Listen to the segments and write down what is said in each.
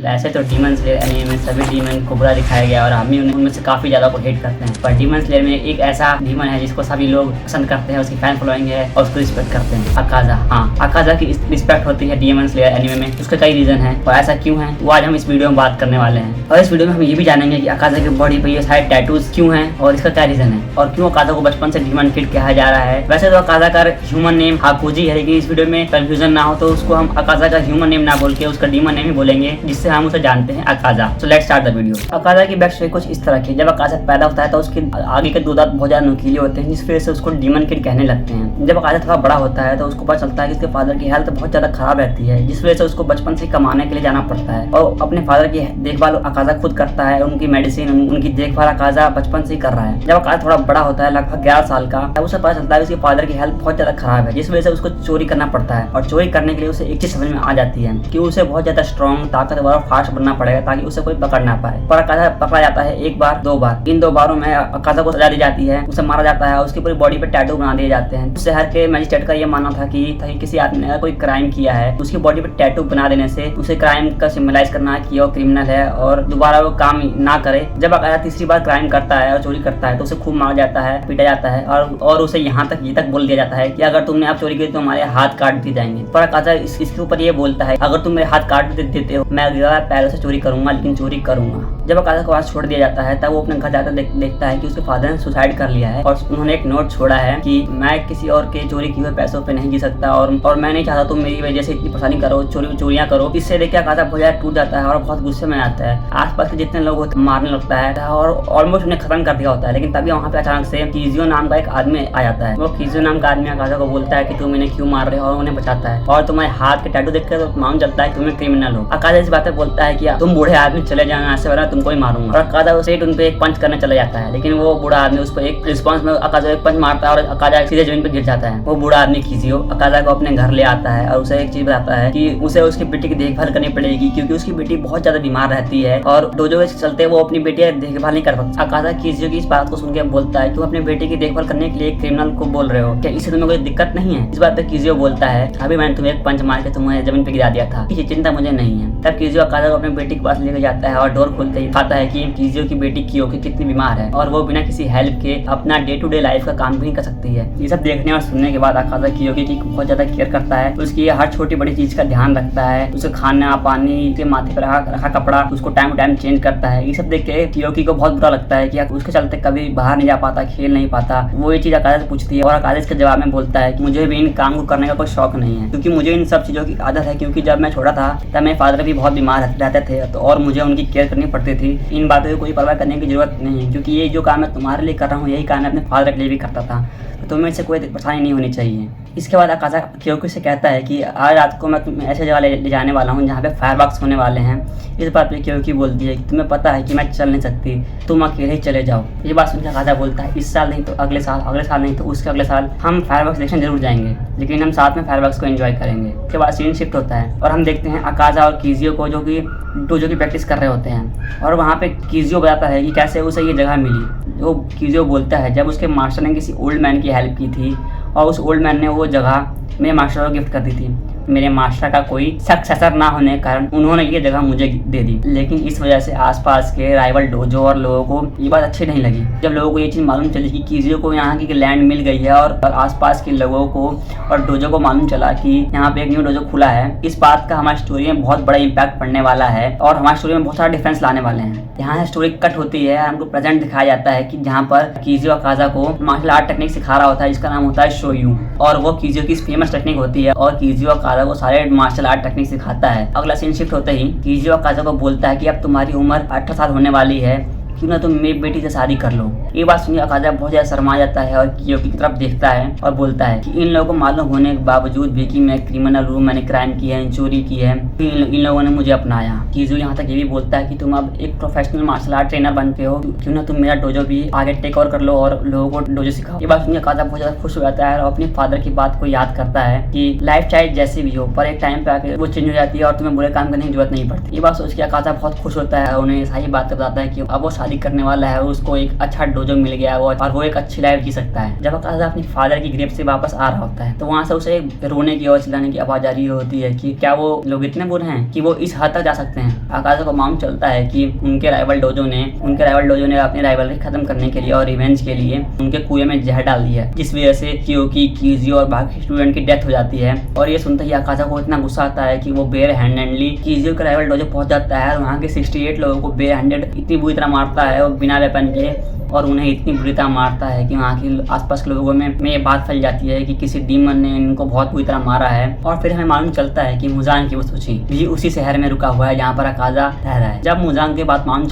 ऐसे तो demon slayer anime में सभी डीमन को बुरा दिखाया गया और हम भी उनमें से काफी ज्यादा को हेट करते हैं, पर डीमन स्लेयर में एक ऐसा डीमन है जिसको सभी लोग पसंद करते हैं, उसकी फैन फॉलोइंग है और उसको रिस्पेक्ट करते हैं, अकाजा। हाँ, अकाजा की रिस्पेक्ट होती है डीमन स्लेयर एनीमे में, उसके कई रीजन है और ऐसा क्यों है वो आज हम इस वीडियो में बात करने वाले हैं। और इस वीडियो में हम ये भी जानेंगे कि अकाजा की बॉडी पे ये सारे टैटूज क्यों हैं और इसका क्या रीजन है और क्यों अकाजा को बचपन से डीमन किड कहा जा रहा है। वैसे तो अकाजा का ह्यूमन नेम हाकुजी है, लेकिन इस वीडियो में कंफ्यूजन ना हो तो उसको हम अकाजा का ह्यूमन नेम ना बोल के उसका डीमन नेम ही बोलेंगे, जिससे हम उसे जानते हैं Akaza. So let's start the video. Akaza की बैक स्टोरी कुछ इस तरह की, जब अकाजा पैदा होता है तो उसके आगे के दो दांत बहुत ज्यादा नुकीले होते हैं, जिस वजह से उसको डीमन किड कहने लगते हैं। जब अकाजा थोड़ा बड़ा होता है तो उसको पता चलता है कि उसके फादर की हेल्थ बहुत ज्यादा खराब रहती है, जिस वजह से उसको बचपन से कमाने के लिए जाना पड़ता है और अपने फादर की देखभाल अकाजा खुद करता है, उनकी मेडिसिन उनकी देखभाल अकाजा बचपन से ही कर रहा है। जब अकाजा थोड़ा बड़ा होता है, लगभग 11 साल का, तब उसे पता चलता है उसके फादर की हेल्थ बहुत ज्यादा खराब है, जिस वजह से उसको चोरी करना पड़ता है और चोरी करने के लिए उसे एक चीज समझ में आ जाती है कि उसे बहुत ज्यादा स्ट्रॉन्ग, ताकतवर और फास्ट बनना पड़ेगा ताकि उसे कोई पकड़ ना पाए। पर अकाजा पकड़ा जाता है एक बार, दो बार। इन 2 बारों में अकाजा को सजा दी जाती है, उसे मारा जाता है, उसकी पूरी बॉडी पे टैटू बना दिए जाते हैं। शहर के मजिस्ट्रेट का ये मानना था कि किसी आदमी ने कोई क्राइम किया है, उसकी बॉडी पे टैटू बना देने से उसे क्राइम का सिंबलाइज करना है कि वो क्रिमिनल है और दोबारा वो काम ना करे। जब अकाजा तीसरी बार क्राइम करता है और चोरी करता है तो उसे खूब मारा जाता है, पीटा जाता है और उसे यहाँ तक ये तक बोल दिया जाता है कि अगर तुमने आप चोरी की तो हमारे हाथ काट दिए जाएंगे। पर अकाजा इसके ऊपर ये बोलता है, अगर तुम मेरे हाथ काट देते हो मैं अगला पैरों से चोरी करूंगा, लेकिन चोरी करूंगा। जब अकाजा को आज छोड़ दिया जाता है तब वो अपने घर जाकर देखता है कि उसके फादर ने सुसाइड कर लिया है और उन्होंने एक नोट छोड़ा है कि मैं किसी और के चोरी किए हुए पैसों पे नहीं जी सकता और मैं नहीं चाहता तुम मेरी वजह से इतनी परेशानी करो, चोरियां करो। इससे देखिए अकाजा बहुत ज्यादा टूट जाता है और बहुत गुस्से में आता है, आसपास के जितने लोग होते मारने लगता है और ऑलमोस्ट उन्हें खत्म कर दिया होता है। लेकिन तभी वहाँ पे अचानक से कीजियो नाम का एक आदमी आ जाता है। वो कीजियो नाम का आदमी अकाजा को बोलता है कि तुम इन्हें क्यों मार रहे हो और उन्हें बचाता है और तुम्हारे हाथ के टैटू देख कर तो मालूम चलता है कि तुम्हें क्रिमिनल हो। अकाजा इस बात पे बोलता है कि तुम बूढ़े आदमी चले जाना, ऐसे वाला तुमको ही मारूंगा। और अकाजा उसे उन पे एक पंच करने चला जाता है, लेकिन वो बूढ़ा आदमी उस पर एक रिस्पॉन्स में अकाजा एक पंच मारता है और अकाजा सीधे जमीन पे गिर जाता है। वो बूढ़ा आदमी कीजियो अकाजा को अपने घर ले आता है और उसे एक चीज बताता है कि उसे उसकी बेटी की देखभाल करनी पड़ेगी क्योंकि उसकी बेटी बहुत ज्यादा बीमार रहती है और डोजो के चलते वो अपनी बेटी की देखभाल नहीं कर सकता। अकाजा कीजियो की इस बात को सुन के बोलता है तुम अपनी बेटी की देखभाल करने के लिए एक क्रिमिनल को बोल रहे हो, क्या इससे तुम्हें कोई दिक्कत नहीं है? इस बात पे कीजियो बोलता है अभी मैंने तुम्हें एक पंच मार के तुम्हें जमीन पे गिरा दिया था, किसी चिंता मुझे नहीं है। तब कीजियो अकाजा को अपनी बेटी के पास लेकर जाता है और डोर खोलते ही पाता है कि कीजियो की बेटी कियोकी कितनी बीमार है और वो बिना किसी हेल्प के अपना डे टू डे लाइफ का काम भी नहीं कर सकती है। ये सब देखने और सुनने के बाद अकाजा कियोकी की बहुत ज्यादा केयर करता है, उसकी हर छोटी बड़ी चीज का ध्यान रखता है, उसे खाना पानी, उसके माथे पर रखा कपड़ा उसको टाइम टू टाइम चेंज करता है। ये सब देख के कियोकी को बहुत बुरा लगता है कि उसके चलते कभी बाहर नहीं जा पाता, खेल नहीं पाता। वो ये चीज अकाजा से पूछती है और अकाजा इसके जवाब में बोलता है कि मुझे भी इन काम को करने का कोई शौक नहीं है क्योंकि मुझे इन सब चीजों की आदत है, क्योंकि जब मैं छोटा था तब मेरे फादर भी बहुत बीमार रहते थे तो और मुझे उनकी केयर करनी पड़ती थी। इन बातों की कोई परवाह करने की जरूरत नहीं है क्योंकि ये जो काम मैं तुम्हारे लिए कर रहा हूँ यही काम मैं अपने फादर के लिए भी करता था, तो तुम्हें इससे कोई परेशानी नहीं होनी चाहिए। इसके बाद अकाजा कियोकी से कहता है कि आज रात को मैं तुम्हें ऐसे जगह ले जाने वाला हूँ जहाँ पे फायरवर्क्स होने वाले हैं। इस बात पे कियोकी बोलती है कि तुम्हें पता है कि मैं चल नहीं सकती, तुम अकेले ही चले जाओ। ये बात सुनकर अकाजा बोलता है इस साल नहीं तो अगले साल नहीं तो उसके अगले साल हम फायरवर्क्स देखने जरूर जाएंगे, लेकिन हम साथ में फायरवर्क्स को एंजॉय करेंगे। उसके बाद सीन शिफ्ट होता है और हम देखते हैं अकाजा और कीजियो को जो कि डोजो की प्रैक्टिस कर रहे होते हैं और वहाँ पे कीजियो बताता है कि कैसे उसे ये जगह मिली। जो कीजियो बोलता है जब उसके मास्टर ने किसी ओल्ड मैन की हेल्प की थी और उस ओल्ड मैन ने वो जगह मेरे मास्टर को गिफ्ट कर दी थी। मेरे मास्टर का कोई सक्सेसर ना होने के कारण उन्होंने ये जगह मुझे दे दी, लेकिन इस वजह से आसपास के राइवल डोजो और लोगों को ये बात अच्छी नहीं लगी। जब लोगों को ये चीज़ मालूम चली कि कीजियो को यहाँ की लैंड मिल गई है और आसपास के लोगों को और डोजो को मालूम चला कि यहाँ पे एक न्यू डोजो खुला है, इस बात का हमारी स्टोरी में बहुत बड़ा इम्पैक्ट पड़ने वाला है और हमारी स्टोरी में बहुत सारा डिफरेंस लाने वाले हैं। यहाँ से स्टोरी कट होती है, हमको प्रेजेंट दिखाया जाता है कि जहाँ पर कीजियो अकाजा को मार्शल आर्ट टेक्निक सिखा रहा होता है जिसका नाम होता है शोयू, और वो कीजियो की फेमस टेक्निक होती है और कीजियो अकाजा को सारे मार्शल आर्ट टेक्निक सिखाता है। अगला सीन शिफ्ट होते ही कीजियो अकाजा को बोलता है कि अब तुम्हारी उम्र 18 साल होने वाली है, क्यों ना तुम मेरी बेटी से शादी कर लो। ये बात सुनिए अकाजा बहुत ज्यादा शर्मा जाता है और कियोकी की तरफ देखता है और बोलता है कि इन लोगों को मालूम होने के बावजूद भी कि मैं क्रिमिनल हूँ, मैंने क्राइम किया है, चोरी की है, इन लोगों ने मुझे अपनाया। कीजू यहाँ तक ये भी बोलता है कि तुम अब एक प्रोफेशनल मार्शल आर्ट ट्रेनर बनते हो, क्यों ना तुम मेरा डोजो भी आगे टेक ओवर कर लो और लोगों को डोजो सिखाओ। ये बात सुनिए अकाजा बहुत ज्यादा खुश हो जाता है और अपने फादर की बात को याद करता है कि लाइफ चाहे जैसी भी हो पर एक टाइम पे आके वो चेंज हो जाती है और तुम्हें बुरे काम करने की जरूरत नहीं पड़ती। ये बात सोच के अकाजा बहुत खुश होता है और उन्हें सारी बात बताता है कि अब वो शादी करने वाला है उसको एक अच्छा डोजो मिल गया और वो एक अच्छी लाइफ जी सकता है। जब अकाज़ा अपनी फादर की ग्रेव से वापस आ रहा होता है तो वहाँ से उसे रोने की और चिल्लाने की आवाज आ रही होती है कि क्या वो लोग इतने बुरे हैं कि वो इस हद तक जा सकते हैं। अकाज़ा को मालूम चलता है कि उनके राइवल डोजो ने अपनी राइवलरी खत्म करने के लिए और रिवेंज के लिए उनके कुएं में जहर डाल दिया, जिस वजह से कियोकी, कीजियो और बाकी स्टूडेंट की डेथ हो जाती है। और ये सुनते ही अकाज़ा को इतना गुस्सा आता है कि वो बेयर हैंडेडली कीजियो के राइवल डोजो पहुंच जाता है और वहाँ के 68 लोगों को बेयर हैंडेड इतनी बुरी तरह मारता है और बिना वेपन के, और उन्हें इतनी बुरी तरह मारता है कि वहाँ के आसपास के लोगों में ये बात फैल जाती है कि किसी डीमन ने इनको बहुत बुरी तरह मारा है। और फिर हमें मालूम चलता है कि मुजान किबुत्सुची भी उसी शहर में रुका हुआ है जहाँ पर अकाज़ा रह रहा है। जब मुजान को ये बात मालूम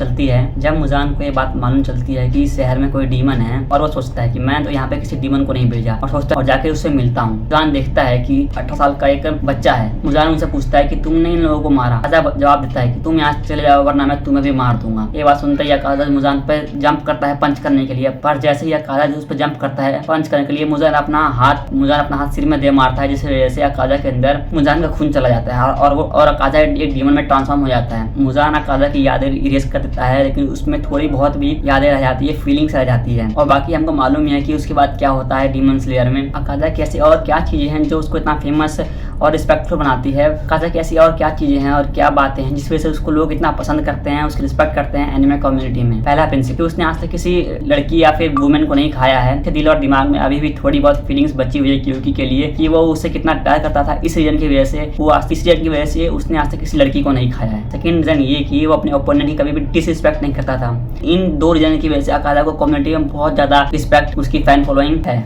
चलती है कि इस शहर में कोई डीमन है और वो सोचता है कि मैं तो यहाँ पे किसी डीमन को नहीं भेजा, और सोचता है और जाके उससे मिलता हूँ। मुजान देखता है कि 18 साल का एक बच्चा है। मुजान उनसे पूछता है कि तुमने इन लोगों को मारा? अकाज़ा जवाब देता है कि तुम यहाँ चले जाओ वरना मैं तुम्हें भी मार दूंगा। ये बात सुनते ही अकाज़ा मुजान पे जंप करता है पंच करने के लिए, पर जैसे ही अकाज़ा उस पर जंप करता है पंच करने के लिए मुजान अपना हाथ सिर में दे मारता है, जिस वजह से अकाज़ा के अंदर मुजान का खून चला जाता है और अकाज़ा एक डीमन में ट्रांसफॉर्म हो जाता है। मुजान अकाज़ा की यादें इरेज कर देता है, लेकिन उसमें थोड़ी बहुत भी यादें रह जाती है, फीलिंग्स रह जाती है। और बाकी हमको मालूम है कि उसके बाद क्या होता है डीमन स्लेयर में। अकाज़ा की ऐसी और क्या चीजें हैं जो उसको इतना फेमस और रिस्पेक्टफुल बनाती है। अकाज़ा की ऐसी और क्या चीजें हैं और क्या बातें हैं जिस वजह से उसको लोग इतना पसंद करते हैं, उसकी रिस्पेक्ट करते हैं एनिमे कम्युनिटी में। पहला प्रिंसिपल, उसने आज तक किसी लड़की या फिर वुमेन को नहीं खाया है। उसके दिल और दिमाग में अभी भी थोड़ी बहुत फीलिंग्स बची हुई है कियोकी के लिए कि वो उससे कितना प्यार करता था। इस रीजन की वजह से उसने आज तक किसी लड़की को नहीं खाया है। सेकंड रीजन ये कि वो अपने ओपोनेंट की कभी भी डिसरिस्पेक्ट नहीं करता था। इन दो रीजन की वजह से अकाज़ा को कम्युनिटी में बहुत ज्यादा रिस्पेक्ट, उसकी फैन फॉलोइंग है।